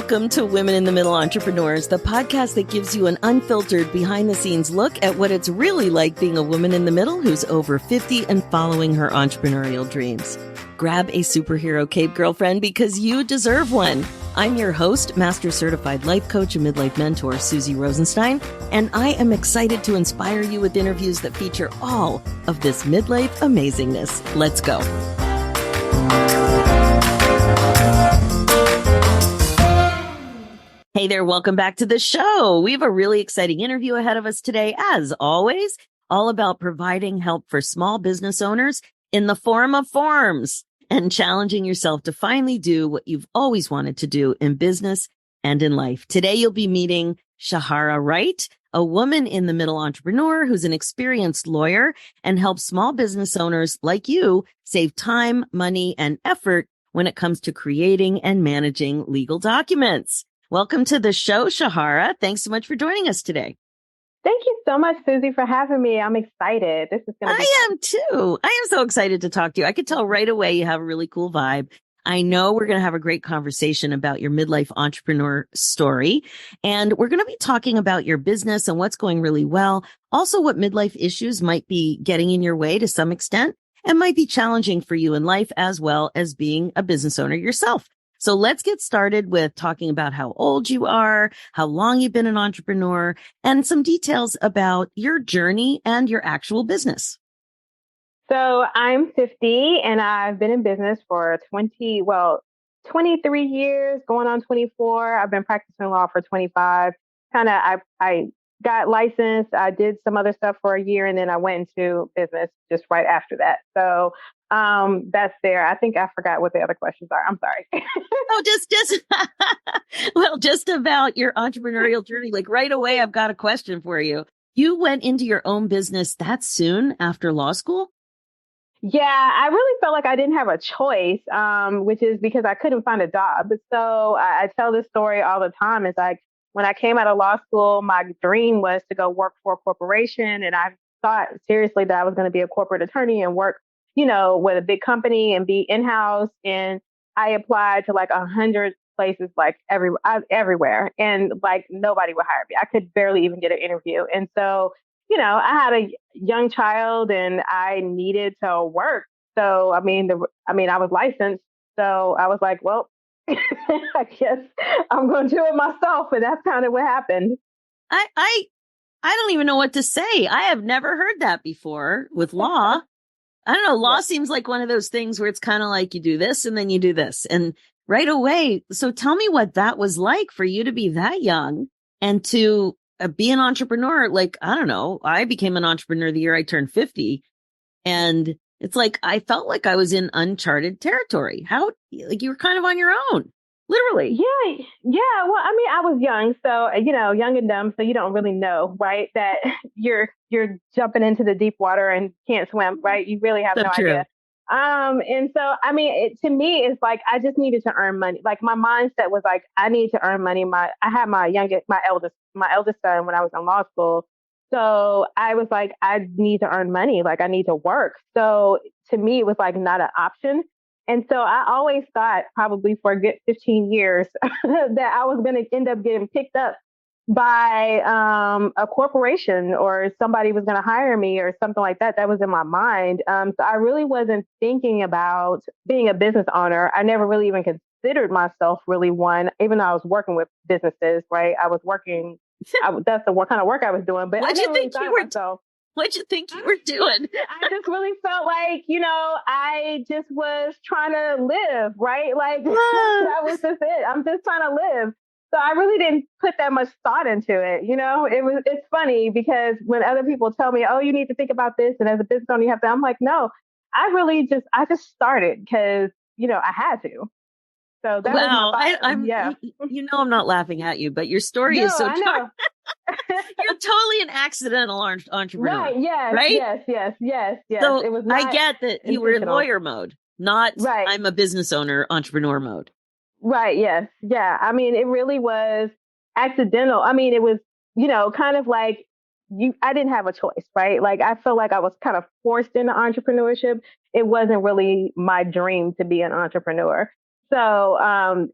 Welcome to Women in the Middle Entrepreneurs, the podcast that gives you an unfiltered behind-the-scenes look at what it's really like being a woman in the middle who's over 50 and following her entrepreneurial dreams. Grab a superhero cape, girlfriend, because you deserve one. I'm your host, Master Certified Life Coach and Midlife Mentor, Suzy Rosenstein, and I am excited to inspire you with interviews that feature all of this midlife amazingness. Let's go. Hey there, welcome back to the show. We have a really exciting interview ahead of us today, as always, all about providing help for small business owners in the form of forms and challenging yourself to finally do what you've always wanted to do in business and in life. Today, you'll be meeting Shahara Wright, a woman in the middle entrepreneur who's an experienced lawyer and helps small business owners like you save time, money, and effort when it comes to creating and managing legal documents. Welcome to the show, Shahara. Thanks so much for joining us today. Thank you so much, Suzy, for having me. I'm excited. This is going to be I am too. I am so excited to talk to you. I could tell right away you have a really cool vibe. I know we're going to have a great conversation about your midlife entrepreneur story. And we're going to be talking about your business and what's going really well. Also, what midlife issues might be getting in your way to some extent and might be challenging for you in life, as well as being a business owner yourself. So let's get started with talking about how old you are, how long you've been an entrepreneur, and some details about your journey and your actual business. So I'm 50 and I've been in business for 23 years, going on 24. I've been practicing law for 25. I got licensed. I did some other stuff for a year and then I went into business just right after that. So that's there. I think I forgot what the other questions are. I'm sorry. Oh, just about your entrepreneurial journey. Like right away, I've got a question for you. You went into your own business that soon after law school? Yeah, I really felt like I didn't have a choice, which is because I couldn't find a job. So I tell this story all the time. It's like when I came out of law school, my dream was to go work for a corporation. And I thought seriously that I was going to be a corporate attorney and work, with a big company and be in-house. And I applied to like 100 places, like everywhere. And like nobody would hire me. I could barely even get an interview. And so, I had a young child and I needed to work. So, I was licensed. So I was like, well, I guess I'm going to do it myself. And that's kind of what happened. I don't even know what to say. I have never heard that before with law. I don't know. Law seems like one of those things where it's kind of like you do this and then you do this and right away. So tell me what that was like for you to be that young and to be an entrepreneur. Like, I don't know. I became an entrepreneur the year I turned 50 and it's like, I felt like I was in uncharted territory. Like you were kind of on your own, literally. Yeah. Well, I was young, so, young and dumb. So you don't really know, right? That you're jumping into the deep water and can't swim, right? You really have no idea. And so, to me, it's like, I just needed to earn money. Like my mindset was like, I need to earn money. I had my eldest son when I was in law school. So I was like, I need to earn money. Like I need to work. So to me, it was like not an option. And so I always thought probably for a good 15 years that I was going to end up getting picked up by a corporation or somebody was going to hire me or something like that. That was in my mind. So I really wasn't thinking about being a business owner. I never really even considered myself really one, even though I was working with businesses, right? I was working. That's what kind of work I was doing. But What'd you think you were doing? I just really felt like, I just was trying to live, right? Like that was just it. I'm just trying to live. So I really didn't put that much thought into it. It's funny because when other people tell me, oh, you need to think about this. And as a business owner, you have to, I'm like, no, I just started because, I had to. So that was my I'm not laughing at you, but your story is so true. You're totally an accidental entrepreneur. Right. Yes. Right? Yes. So it was I get that you were in lawyer mode, not I'm a business owner, entrepreneur mode. Right. Yes. Yeah. It really was accidental. It was, kind of like I didn't have a choice, right? Like I felt like I was kind of forced into entrepreneurship. It wasn't really my dream to be an entrepreneur. So,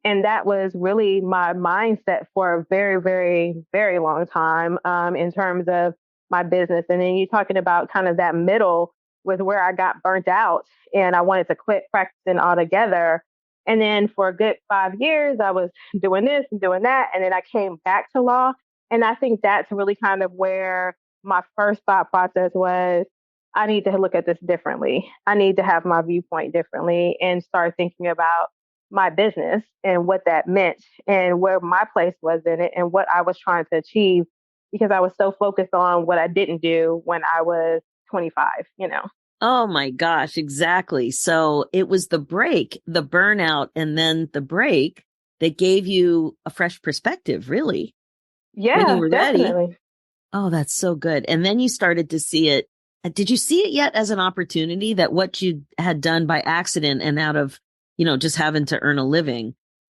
and that was really my mindset for a very, very, very long time, in terms of my business. And then you're talking about kind of that middle with where I got burnt out and I wanted to quit practicing altogether. And then for a good 5 years, I was doing this and doing that. And then I came back to law. And I think that's really kind of where my first thought process was, I need to look at this differently. I need to have my viewpoint differently and start thinking about my business and what that meant and where my place was in it and what I was trying to achieve because I was so focused on what I didn't do when I was 25, you know. Oh my gosh, exactly. So it was the break, the burnout, and then the break that gave you a fresh perspective, really, when you Yeah, were ready. definitely. Oh, that's so good. And then you started to see it. Did you see it yet as an opportunity that what you had done by accident and out of, just having to earn a living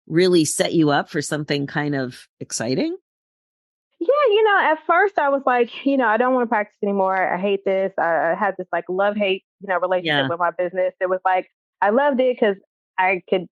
really set you up for something kind of exciting? Yeah, at first I was like, I don't want to practice anymore. I hate this. I had this like love hate, relationship Yeah. with my business. It was like I loved it because I could,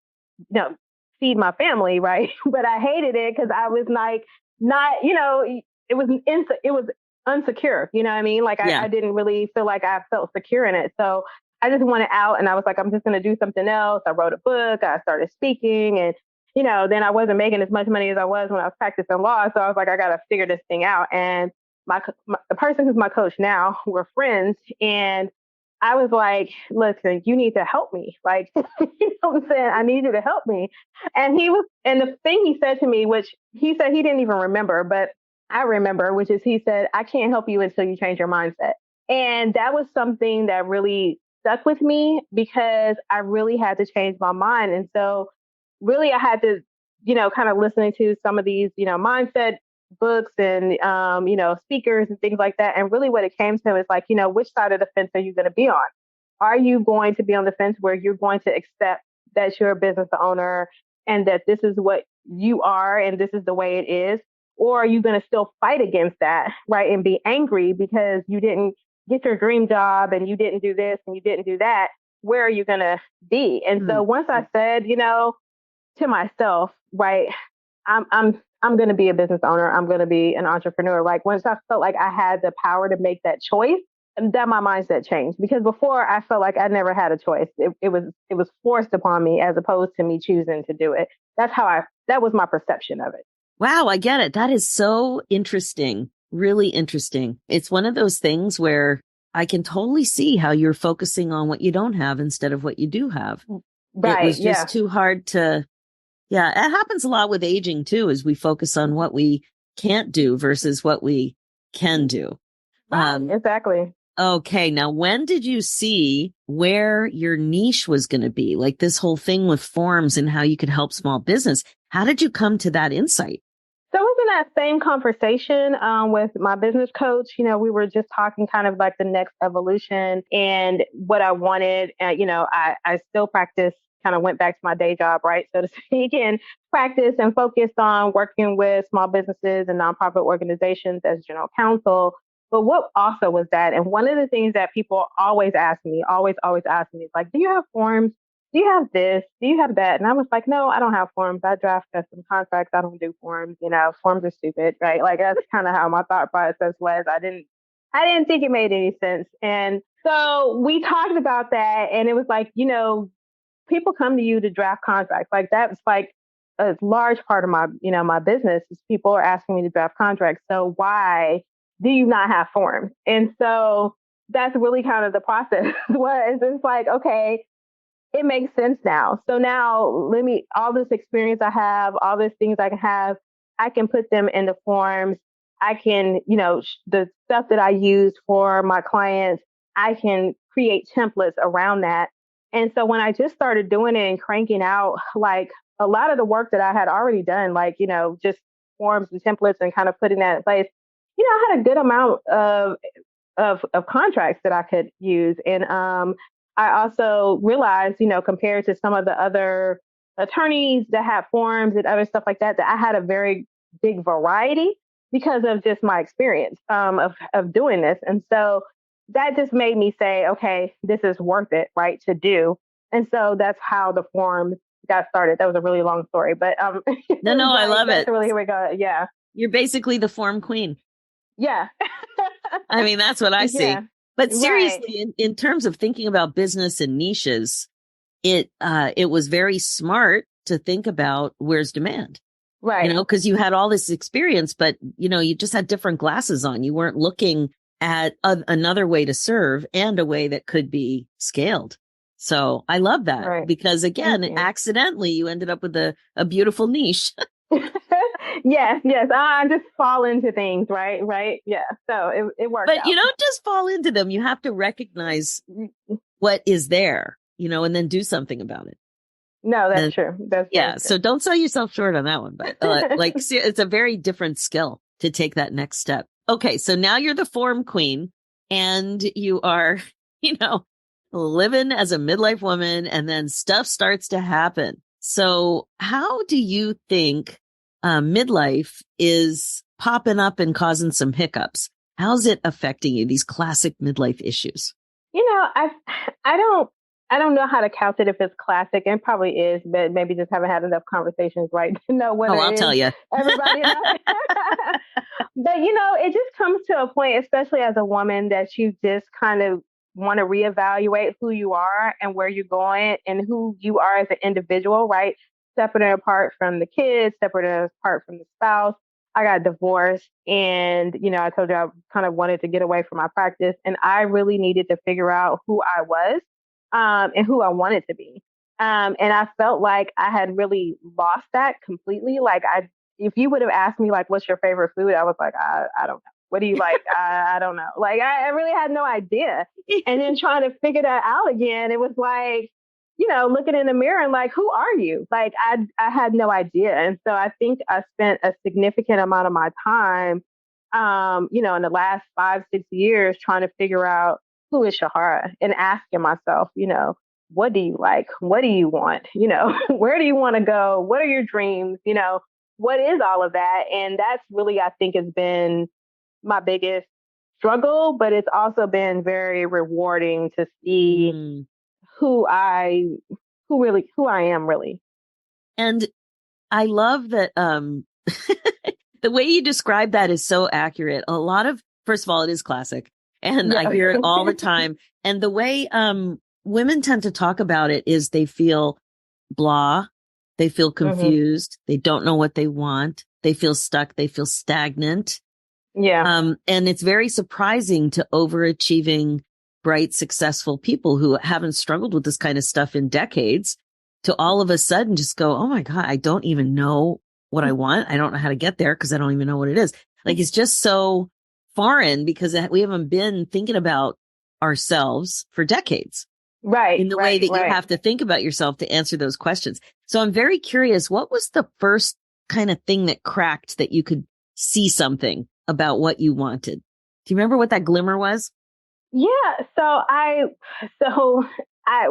feed my family, right? But I hated it because I was like not, it was unsecure. You know what I mean? Like Yeah. I didn't really feel like I felt secure in it. So I just wanted out, and I was like, I'm just going to do something else. I wrote a book. I started speaking, and then I wasn't making as much money as I was when I was practicing law. So I was like, I got to figure this thing out. And the person who's my coach now, we're friends. And I was like, listen, you need to help me. Like, you know what I'm saying? I need you to help me. And the thing he said to me, which he said he didn't even remember, but I remember, which is he said, I can't help you until you change your mindset. And that was something that really stuck with me because I really had to change my mind. And so really I had to, kind of listening to some of these, mindset books and, speakers and things like that. And really what it came to is like, which side of the fence are you going to be on? Are you going to be on the fence where you're going to accept that you're a business owner and that this is what you are and this is the way it is? Or are you going to still fight against that, right? And be angry because you didn't get your dream job and you didn't do this and you didn't do that? Where are you going to be? And so once I said, to myself, right, I'm going to be a business owner. I'm going to be an entrepreneur. Like once I felt like I had the power to make that choice, and then my mindset changed because before I felt like I never had a choice. It was forced upon me as opposed to me choosing to do it. That was my perception of it. Wow, I get it. That is so interesting. Really interesting. It's one of those things where I can totally see how you're focusing on what you don't have instead of what you do have. It Right. was Yeah. just too hard to, yeah, it happens a lot with aging too, as we focus on what we can't do versus what we can do. Right. Exactly. Okay. Now, when did you see where your niche was going to be? Like this whole thing with forms and how you could help small business. How did you come to that insight? So it was in that same conversation with my business coach. We were just talking kind of like the next evolution and what I wanted. I still practice, kind of went back to my day job, right, so to speak, and practice and focused on working with small businesses and nonprofit organizations as general counsel. But what also was that, and one of the things that people always ask me, always ask me is like, do you have forms? Do you have this? Do you have that? And I was like, no, I don't have forms. I draft custom contracts. I don't do forms. Forms are stupid, right? Like that's kind of how my thought process was. I didn't think it made any sense. And so we talked about that and it was like, people come to you to draft contracts. Like that's like a large part of my business is people are asking me to draft contracts. So why do you not have forms? And so that's really kind of the process was it's like, okay, it makes sense now. So now all this experience I have, all these things I can have, I can put them into forms. I can, the stuff that I use for my clients, I can create templates around that. And so when I just started doing it and cranking out like a lot of the work that I had already done, like, just forms and templates and kind of putting that in place, I had a good amount of contracts that I could use. And I also realized, compared to some of the other attorneys that have forms and other stuff like that, that I had a very big variety because of just my experience of doing this. And so that just made me say, okay, this is worth it, right, to do. And so that's how the forms got started. That was a really long story, but No, I love that's it. really here we go. Yeah. You're basically the form queen. Yeah. I mean, that's what I see. Yeah. But Right. seriously, in terms of thinking about business and niches, it was very smart to think about where's demand. Right. Because you had all this experience, but you just had different glasses on. You weren't looking at another way to serve and a way that could be scaled. So I love that Right. because again, accidentally you ended up with a beautiful niche. Yes. I just fall into things. Right. Yeah. So it worked But out. you don't just fall into them. You have to recognize what is there, and then do something about it. No, that's true. That's yeah. true. So don't sell yourself short on that one. But see, it's a very different skill to take that next step. Okay. So now you're the form queen and you are, living as a midlife woman and then stuff starts to happen. So how do you think midlife is popping up and causing some hiccups? How's it affecting you, these classic midlife issues? I don't know how to count it if it's classic, and probably is, but maybe just haven't had enough conversations, right, to know whether I'll tell you. Everybody knows. But it just comes to a point, especially as a woman, that you just kind of want to reevaluate who you are and where you're going and who you are as an individual, right? Separate and apart from the kids, separate and apart from the spouse. I got divorced and, I told you I kind of wanted to get away from my practice and I really needed to figure out who I was and who I wanted to be. And I felt like I had really lost that completely. Like if you would have asked me like, what's your favorite food? I was like, I don't know. What do you like? I don't know. Like I really had no idea. And then trying to figure that out again, it was like, looking in the mirror and like, who are you? Like I had no idea. And so I think I spent a significant amount of my time, in the last 5-6 years trying to figure out who is Shahara and asking myself, what do you like? What do you want? Where do you want to go? What are your dreams? What is all of that? And that's really, I think, has been my biggest struggle, but it's also been very rewarding to see who I am really. And I love that the way you describe that is so accurate. First of all, it is classic. And I hear it all the time. And the way women tend to talk about it is they feel blah, they feel confused, they don't know what they want, they feel stuck, they feel stagnant. Yeah. And it's very surprising to overachieving, bright, successful people who haven't struggled with this kind of stuff in decades to all of a sudden just go, oh my God, I don't even know what I want. I don't know how to get there because I don't even know what it is. Like it's just so foreign because we haven't been thinking about ourselves for decades. Right. In the way that you have to think about yourself to answer those questions. So I'm very curious, what was the first kind of thing that cracked that you could see something about what you wanted? Do you remember what that glimmer was? Yeah.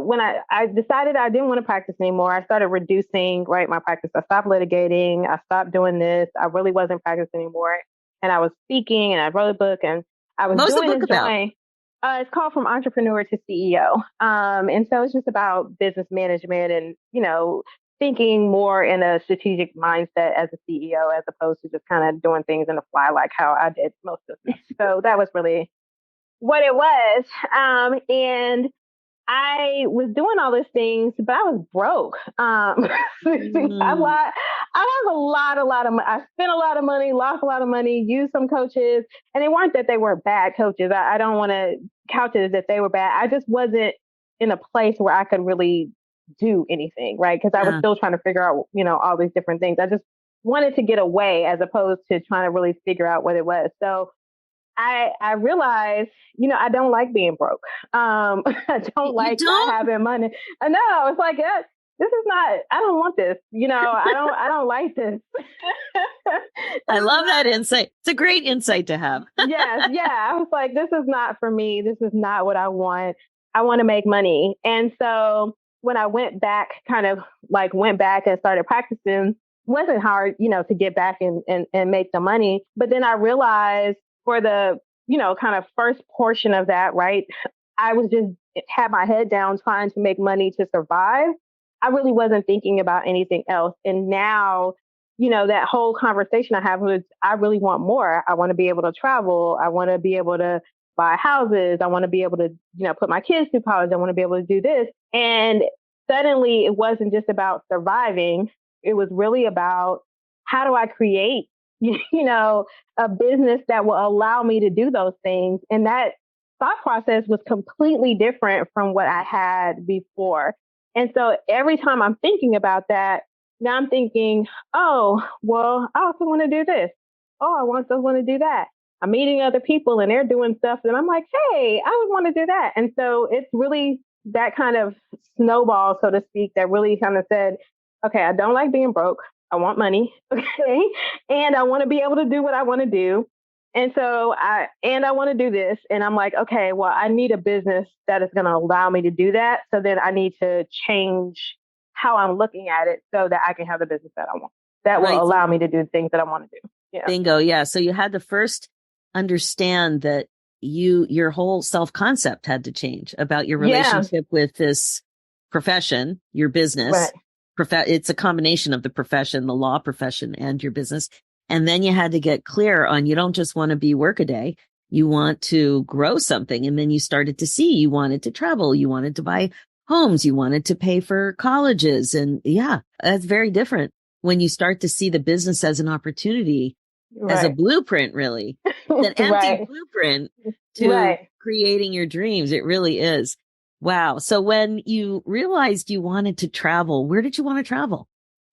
When I decided I didn't want to practice anymore, I started reducing, my practice. I stopped litigating. I stopped doing this. I really wasn't practicing anymore. And I was speaking and I wrote a book and I was doing this joint. It's called From Entrepreneur to CEO. And so it's just about business management and, thinking more in a strategic mindset as a CEO, as opposed to just kind of doing things in the fly, like how I did most of them. So that was really what it was. And I was doing all these things, but I was broke. I have a lot of money. I spent a lot of money, lost a lot of money, used some coaches, and it weren't that they were bad coaches. I don't want to couch it as that they were bad. I just wasn't in a place where I could really do anything, right? Because I was still trying to figure out, all these different things. I just wanted to get away as opposed to trying to really figure out what it was. So I realized, I don't like being broke. I don't like not having money. I know it's like, this is not, I don't want this. I don't like this. I love that insight. It's a great insight to have. Yes. Yeah. I was like, this is not for me. This is not what I want. I want to make money. And so when I went back and started practicing, it wasn't hard, to get back and make the money. But then I realized for the, kind of first portion of that, right, I was just had my head down trying to make money to survive. I really wasn't thinking about anything else. And now, that whole conversation I have was, I really want more. I want to be able to travel. I want to be able to buy houses. I want to be able to, put my kids through college. I want to be able to do this. And suddenly it wasn't just about surviving. It was really about, how do I create, a business that will allow me to do those things. And that thought process was completely different from what I had before. And so every time I'm thinking about that, now I'm thinking, oh, well, I also want to do this. Oh, I also want to do that. I'm meeting other people and they're doing stuff. And I'm like, hey, I would want to do that. And so it's really that kind of snowball, so to speak, that really kind of said, okay, I don't like being broke. I want money. Okay. And I want to be able to do what I want to do. And so I want to do this. And I'm like, okay, well, I need a business that is going to allow me to do that. So then I need to change how I'm looking at it so that I can have the business that I want, that will Right. allow me to do the things that I want to do. Yeah. Bingo. Yeah. So you had to first understand that your whole self-concept had to change about your relationship with this profession, your business. Right. It's a combination of the profession, the law profession, and your business. And then you had to get clear on, you don't just want to be workaday. You want to grow something. And then you started to see, you wanted to travel. You wanted to buy homes. You wanted to pay for colleges. And yeah, that's very different when you start to see the business as an opportunity, as a blueprint, really. It's an empty blueprint to creating your dreams. It really is. Wow. So when you realized you wanted to travel, where did you want to travel?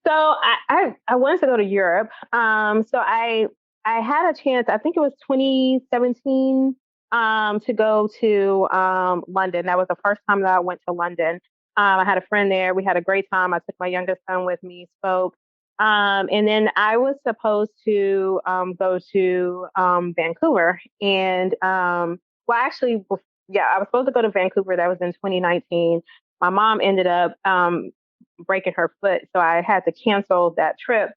So I wanted to go to Europe. So I had a chance, I think it was 2017, to go to London. That was the first time that I went to London. I had a friend there. We had a great time. I took my youngest son with me, spoke. And then I was supposed to go to Vancouver. And well, actually, yeah, I was supposed to go to Vancouver. That was in 2019. My mom ended up breaking her foot. So I had to cancel that trip.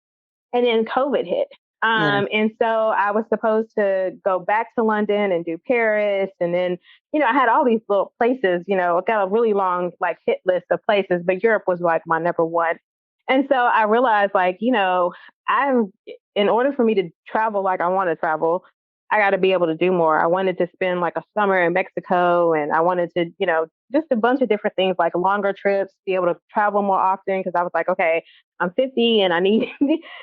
And then COVID hit. And so I was supposed to go back to London and do Paris. And then, I had all these little places, I got a really long hit list of places, but Europe was my number one. And so I realized in order for me to travel like I want to travel, I got to be able to do more. I wanted to spend a summer in Mexico, and I wanted to, just a bunch of different things, like longer trips, be able to travel more often. Cause I was like, okay, I'm 50 and I need,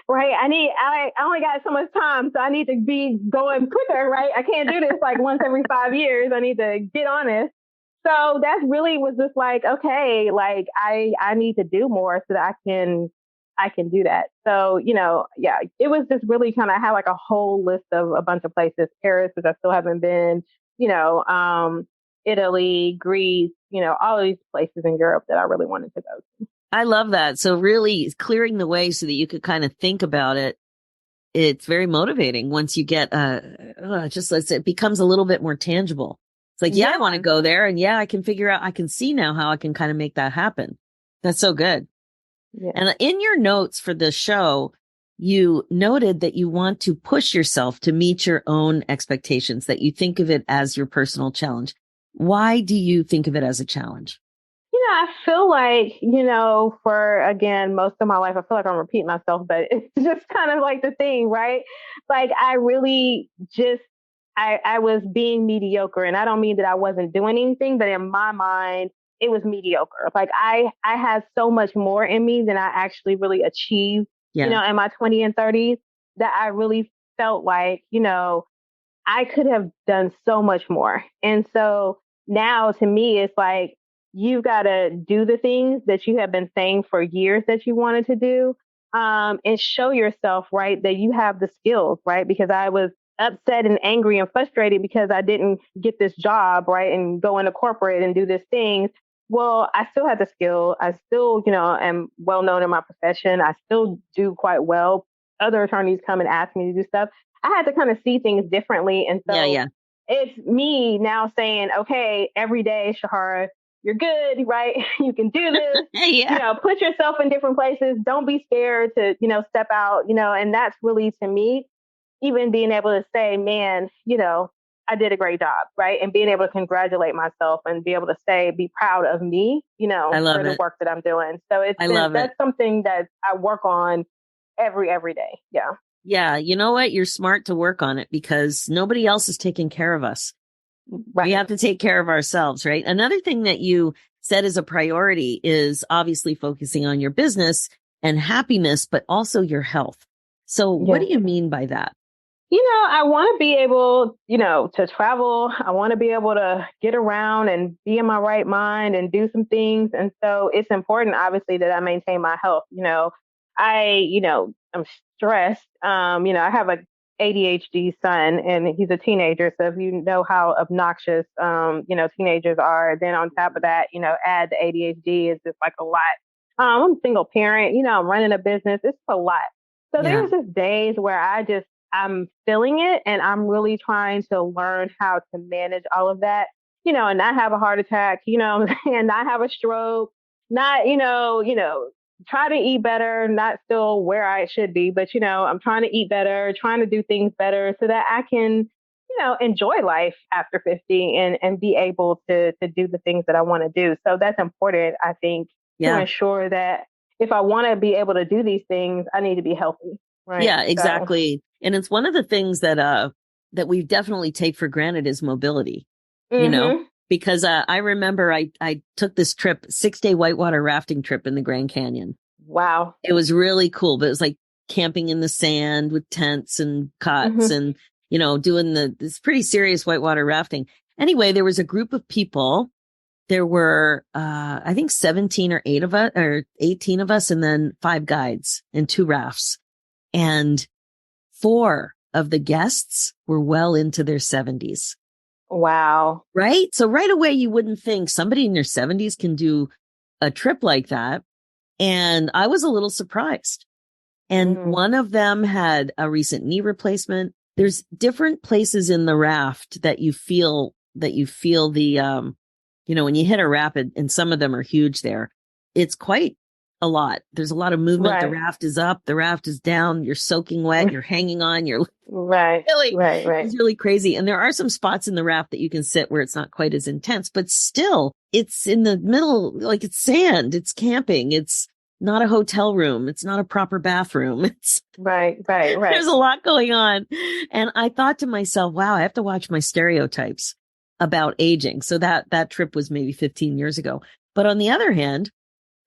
right. I only got so much time. So I need to be going quicker, right? I can't do this once every 5 years. I need to get on it. So that really was just okay, I need to do more so that I can do that. So, yeah, it was just really kind of, I had a whole list of a bunch of places, Paris, which I still haven't been, Italy, Greece, all of these places in Europe that I really wanted to go to. I love that. So really clearing the way so that you could kind of think about it. It's very motivating once you get, it becomes a little bit more tangible. It's like, I want to go there, and I can figure out, I can see now how I can kind of make that happen. That's so good. Yeah. And in your notes for the show, you noted that you want to push yourself to meet your own expectations, that you think of it as your personal challenge. Why do you think of it as a challenge? I feel for, again, most of my life, I feel like I'm repeating myself, but it's just kind of the thing, right? I really just, I was being mediocre, and I don't mean that I wasn't doing anything, but in my mind, it was mediocre. I had so much more in me than I actually really achieved, in my 20s and 30s, that I really felt I could have done so much more. And so now to me, it's you've got to do the things that you have been saying for years that you wanted to do, and show yourself, right, that you have the skills, right? Because I was upset and angry and frustrated because I didn't get this job, right, and go into corporate and do this thing. Well, I still have the skill. I still, am well known in my profession. I still do quite well. Other attorneys come and ask me to do stuff. I had to kind of see things differently. And so it's me now saying, okay, every day, Shahara, you're good, right? You can do this. Put yourself in different places. Don't be scared to, step out, and that's really, to me, even being able to say, man, I did a great job, right? And being able to congratulate myself and be able to say, be proud of me, I love for the it. work that I'm doing. So I love it. that's something that I work on every day. Yeah. Yeah. You know what? You're smart to work on it because nobody else is taking care of us. We Right. have to take care of ourselves, right? Another thing that you said as a priority is obviously focusing on your business and happiness, but also your health. So what Yeah. do you mean by that? I want to be able, to travel. I want to be able to get around and be in my right mind and do some things. And so it's important, obviously, that I maintain my health. I'm stressed. I have a ADHD son and he's a teenager. So if you know how obnoxious, teenagers are, then on top of that, add the ADHD is just like a lot. I'm a single parent, I'm running a business. It's a lot. So Yeah. there's just days where I'm feeling it and I'm really trying to learn how to manage all of that, and not have a heart attack, and not have a stroke, not, try to eat better, not still where I should be, but, I'm trying to eat better, trying to do things better so that I can, enjoy life after 50 and be able to do the things that I want to do. So that's important, I think, to Yeah. ensure that if I want to be able to do these things, I need to be healthy. Right. Yeah, So, exactly. And it's one of the things that we definitely take for granted is mobility, you know, hmm. because I remember I took this trip, 6-day whitewater rafting trip in the Grand Canyon. Wow. It was really cool, but it was like camping in the sand with tents and cots Hmm. and, doing this pretty serious whitewater rafting. Anyway, there was a group of people. There were, I think 17 or 8 of us or 18 of us and then 5 guides and 2 rafts. And 4 of the guests were well into their 70s. Wow. Right? So right away, you wouldn't think somebody in their 70s can do a trip like that. And I was a little surprised. And Mm. one of them had a recent knee replacement. There's different places in the raft that you feel the, when you hit a rapid, and some of them are huge there, it's quite a lot. There's a lot of movement. The Right. raft is up, the raft is down, you're soaking wet, you're hanging on, you're Right. really, Right. Right. it's really crazy. And there are some spots in the raft that you can sit where it's not quite as intense, but still it's in the middle, like it's sand, it's camping, it's not a hotel room, it's not a proper bathroom. It's Right. Right. Right. there's a lot going on. And I thought to myself, wow, I have to watch my stereotypes about aging. So that trip was maybe 15 years ago. But on the other hand,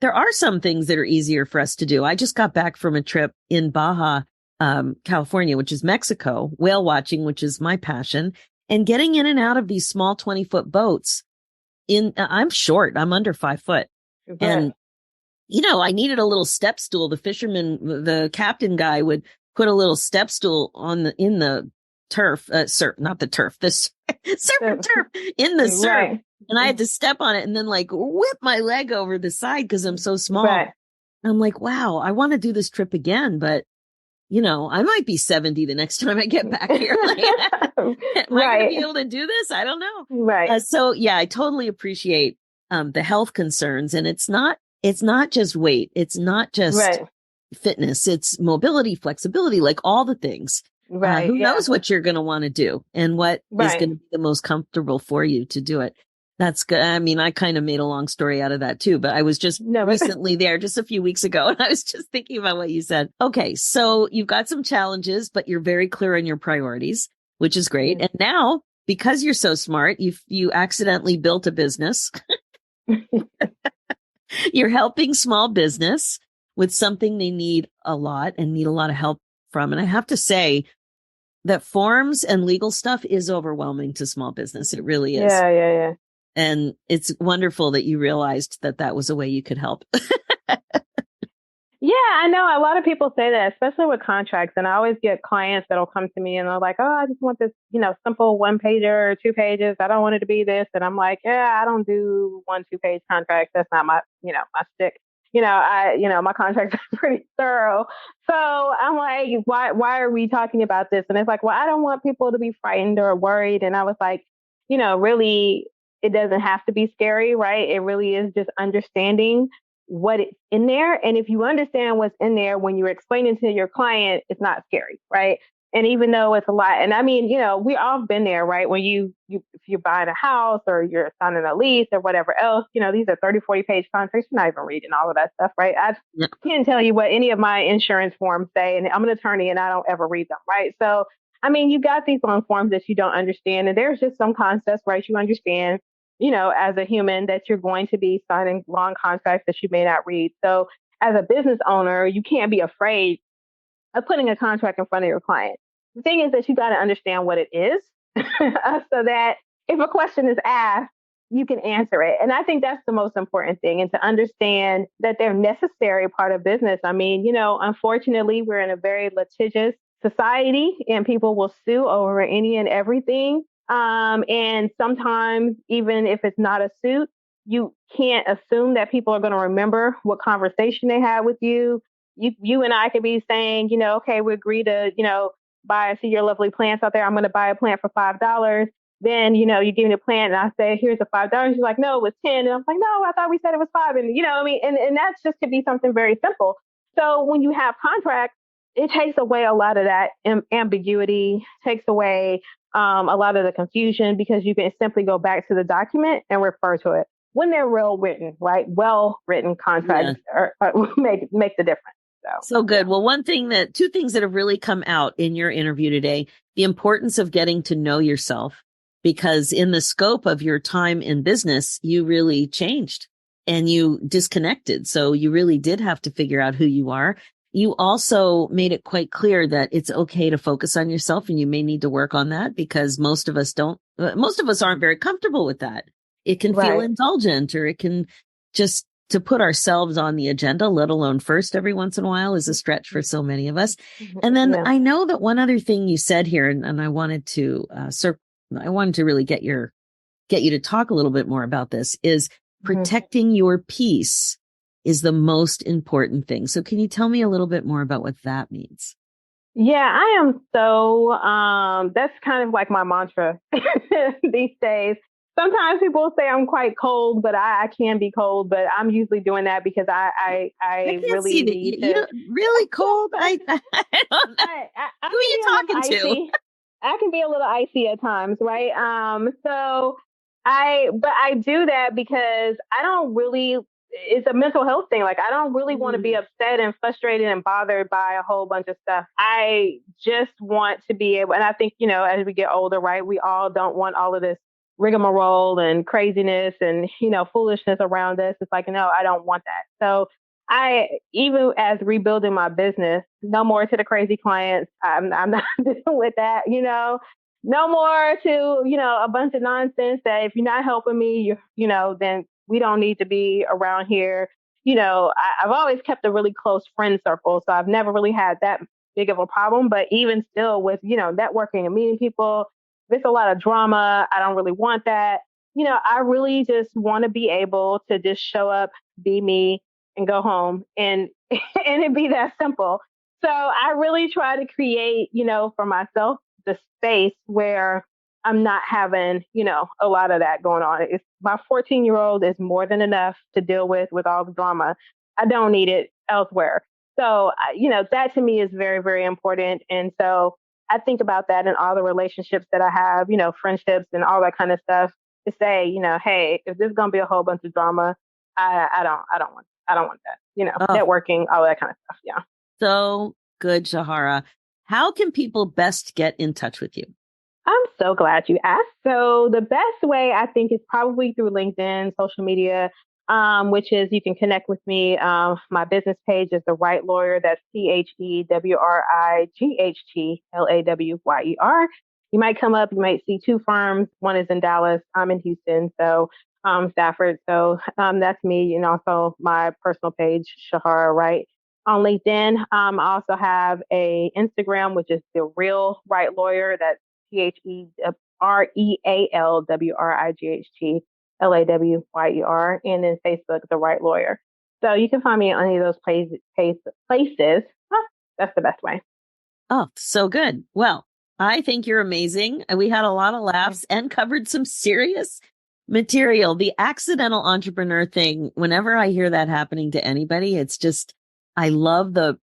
there are some things that are easier for us to do. I just got back from a trip in Baja, California, which is Mexico, whale watching, which is my passion, and getting in and out of these small 20-foot boats. I'm short. I'm under 5 foot. Right. And, I needed a little step stool. The captain guy would put a little step stool in the turf, not the turf, surf and turf in the surf. Right. And I had to step on it and then like whip my leg over the side because I'm so small. Right. I'm like, wow, I want to do this trip again, but I might be 70 the next time I get back here. Like, am I going to be Right. able to do this? I don't know. Right. So yeah, I totally appreciate the health concerns, and it's not just weight, it's not just Right. fitness, it's mobility, flexibility, like all the things. Right. Who Yeah. knows what you're going to want to do and what is Right. going to be the most comfortable for you to do it. That's good. I mean, I kind of made a long story out of that too, but I was just No, but recently there just a few weeks ago and I was just thinking about what you said. Okay. So you've got some challenges, but you're very clear on your priorities, which is great. yeah. And now because you're so smart, you accidentally built a business. You're helping small business with something they need a lot and need a lot of help from. And I have to say that forms and legal stuff is overwhelming to small business. It really is. Yeah. Yeah. Yeah. And it's wonderful that you realized that that was a way you could help. Yeah, I know a lot of people say that, especially with contracts. And I always get clients that'll come to me and they're like, "Oh, I just want this, simple 1 pager or 2 pages. I don't want it to be this." And I'm like, "Yeah, I don't do 1 2 page contracts. That's not my stick. My contracts are pretty thorough." So I'm like, why are we talking about this?" And it's like, well, I don't want people to be frightened or worried. And I was like, really, it doesn't have to be scary, right? It really is just understanding what it's in there. And if you understand what's in there when you're explaining to your client, it's not scary, right? And even though it's a lot, and I mean, we all been there, right? When if you're buying a house or you're signing a lease or whatever else, these are 30, 40 page contracts. You're not even reading all of that stuff, right? I can't tell you what any of my insurance forms say, and I'm an attorney and I don't ever read them, right? So, I mean, you got these long forms that you don't understand, and there's just some concepts, right? You understand, as a human that you're going to be signing long contracts that you may not read. So, as a business owner, you can't be afraid of putting a contract in front of your client. The thing is that you got to understand what it is so that if a question is asked, you can answer it. And I think that's the most important thing, and to understand that they're necessary part of business. I mean, unfortunately, we're in a very litigious society and people will sue over any and everything. And sometimes, even if it's not a suit, you can't assume that people are going to remember what conversation they had with you. You and I could be saying, okay, we agree to, I see your lovely plants out there. I'm going to buy a plant for $5. Then, you give me the plant and I say, here's the $5. You're like, no, it was 10. And I'm like, no, I thought we said it was 5. And, I mean, and that's just could be something very simple. So when you have contracts, it takes away a lot of that ambiguity, takes away a lot of the confusion, because you can simply go back to the document and refer to it when they're well written, right? Well written contracts make the difference. So good. Well, two things that have really come out in your interview today, the importance of getting to know yourself, because in the scope of your time in business, you really changed and you disconnected. So you really did have to figure out who you are. You also made it quite clear that it's okay to focus on yourself, and you may need to work on that, because most of us aren't very comfortable with that. It can feel indulgent, or it can just to put ourselves on the agenda, let alone first every once in a while, is a stretch for so many of us. And then I know that one other thing you said here, and I wanted to really get you to talk a little bit more about this, is protecting your peace is the most important thing. So can you tell me a little bit more about what that means? Yeah, I am that's kind of like my mantra these days. Sometimes people say I'm quite cold, but I can be cold, but I'm usually doing that because I really need to. You're really cold. I don't know. Who are you talking to? I can be a little icy at times, right? But I do that because I don't really, it's a mental health thing. Like, I don't really want to be upset and frustrated and bothered by a whole bunch of stuff. I just want to be able, and I think, as we get older, right, we all don't want all of this rigmarole and craziness and, foolishness around us. It's like, no, I don't want that. So even as rebuilding my business, no more to the crazy clients. I'm not dealing with that, no more to, a bunch of nonsense that if you're not helping me, then we don't need to be around here. I've always kept a really close friend circle, so I've never really had that big of a problem. But even still with, networking and meeting people, there's a lot of drama. I don't really want that. I really just want to be able to just show up, be me, and go home, and and it be that simple. So I really try to create, for myself, the space where I'm not having, a lot of that going on. It's my 14-year-old is more than enough to deal with all the drama. I don't need it elsewhere. So, that to me is very, very important. And so I think about that in all the relationships that I have, friendships and all that kind of stuff, to say, hey, if there's going to be a whole bunch of drama, I don't want that, networking, all that kind of stuff. Yeah. So good, Shahara. How can people best get in touch with you? I'm so glad you asked. So the best way, I think, is probably through LinkedIn, social media, which is you can connect with me. My business page is The Wright Lawyer. That's TheWrightLawyer. You might come up, you might see two firms. One is in Dallas. I'm in Houston. So Stafford. So that's me. And also my personal page, Shahara Wright. On LinkedIn, I also have a Instagram, which is The Real Wright Lawyer. That's TheRealWrightLawyer. And then Facebook, The Wright Lawyer. So you can find me on any of those places. That's the best way. Oh, so good. Well, I think you're amazing. We had a lot of laughs and covered some serious material. The accidental entrepreneur thing, whenever I hear that happening to anybody, it's just, I love the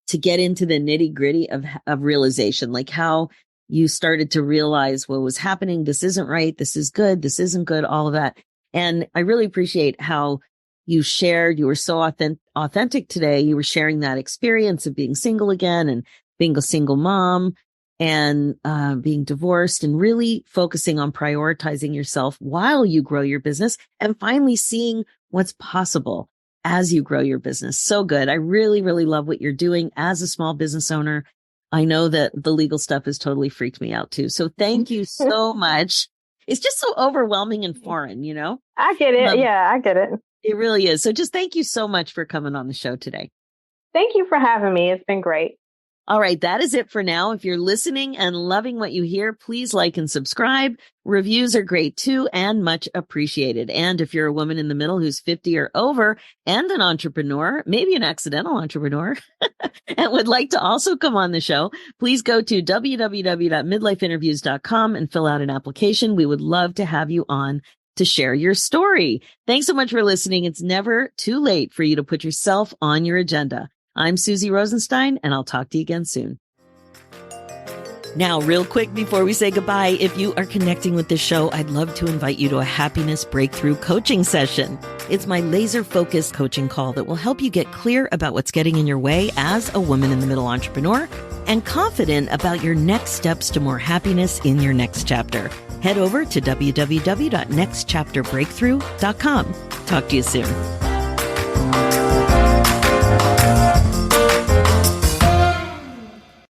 to get into the nitty gritty of realization, like how you started to realize what was happening. This isn't right. This is good. This isn't good. All of that. And I really appreciate how you shared. You were so authentic today. You were sharing that experience of being single again and being a single mom and being divorced, and really focusing on prioritizing yourself while you grow your business and finally seeing what's possible as you grow your business. So good. I really, really love what you're doing as a small business owner. I know that the legal stuff has totally freaked me out too. So thank you so much. It's just so overwhelming and foreign, you know? I get it. Yeah, I get it. It really is. So just thank you so much for coming on the show today. Thank you for having me. It's been great. All right, that is it for now. If you're listening and loving what you hear, please like and subscribe. Reviews are great too and much appreciated. And if you're a woman in the middle who's 50 or over and an entrepreneur, maybe an accidental entrepreneur, and would like to also come on the show, please go to www.midlifeinterviews.com and fill out an application. We would love to have you on to share your story. Thanks so much for listening. It's never too late for you to put yourself on your agenda. I'm Suzy Rosenstein, and I'll talk to you again soon. Now, real quick before we say goodbye, if you are connecting with this show, I'd love to invite you to a happiness breakthrough coaching session. It's my laser-focused coaching call that will help you get clear about what's getting in your way as a woman in the middle entrepreneur and confident about your next steps to more happiness in your next chapter. Head over to www.nextchapterbreakthrough.com. Talk to you soon.